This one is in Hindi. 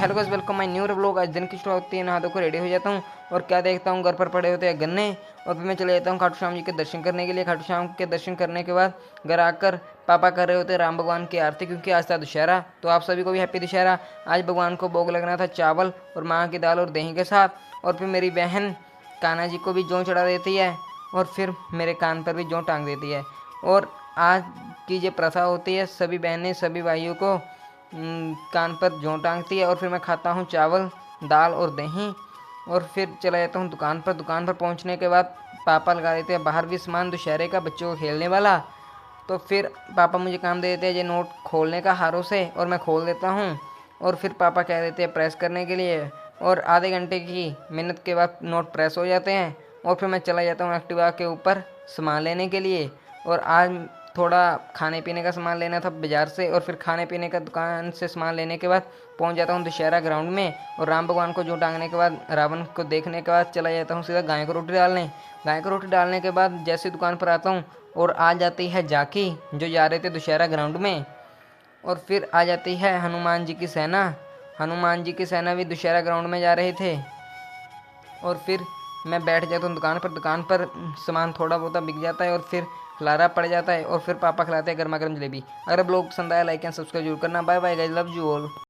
Hello guys, welcome my new vlog. आज दिन की शुरुआत होती है, नहा धोकर रेडी हो जाता हूँ और क्या देखता हूँ, घर पर पड़े होते हैं गन्ने। और फिर मैं चले जाता हूँ खाटू श्याम जी के दर्शन करने के लिए। खाटू श्याम के दर्शन करने के बाद घर आकर पापा कर रहे होते हैं राम भगवान की आरती, क्योंकि आज था दशहरा। तो आप सभी को भी हैप्पी दशहरा। आज भगवान को भोग लगना था चावल और माँ की दाल और दही के साथ। और फिर मेरी बहन कान्हा जी को भी जौ चढ़ा देती है और फिर मेरे कान पर भी जौ टांग देती है। और आज की जो प्रथा होती है, सभी बहनें सभी भाइयों को कान पर जौ टांगती है। और फिर मैं खाता हूँ चावल दाल और दही और फिर चला जाता हूँ दुकान पर। दुकान पर पहुँचने के बाद पापा लगा देते हैं बाहर भी सामान दुशहरे का बच्चों को खेलने वाला। तो फिर पापा मुझे काम दे देते हैं ये नोट खोलने का हारों से, और मैं खोल देता हूँ। और फिर पापा कह देते हैं प्रेस करने के लिए, और आधे घंटे की मेहनत के बाद नोट प्रेस हो जाते हैं। और फिर मैं चला जाता हूँ एक्टिवा के ऊपर सामान लेने के लिए। और आज थोड़ा खाने पीने का सामान लेना था बाज़ार से, और फिर खाने पीने का दुकान से सामान लेने के बाद पहुंच जाता हूं दशहरा ग्राउंड में। और राम भगवान को जौ टांगने के बाद रावण को देखने के बाद चला जाता हूं सीधा गाय को रोटी डालने। गाय को रोटी डालने के बाद जैसे दुकान पर आता हूं और आ जाती है जाकी जो जा रहे थे दशहरा ग्राउंड में। और फिर आ जाती है हनुमान जी की सेना। हनुमान जी की सेना भी दशहरा ग्राउंड में जा रहे थे। और फिर मैं बैठ जाता हूँ दुकान पर। दुकान पर सामान थोड़ा बहुत बिक जाता है और फिर खलारा पड़ जाता है। और फिर पापा खिलाते हैं गर्मा गर्म जलेबी। अगर ब्लॉग पसंद आया लाइक एंड सब्सक्राइब जरूर करना। Bye bye guys, love you all.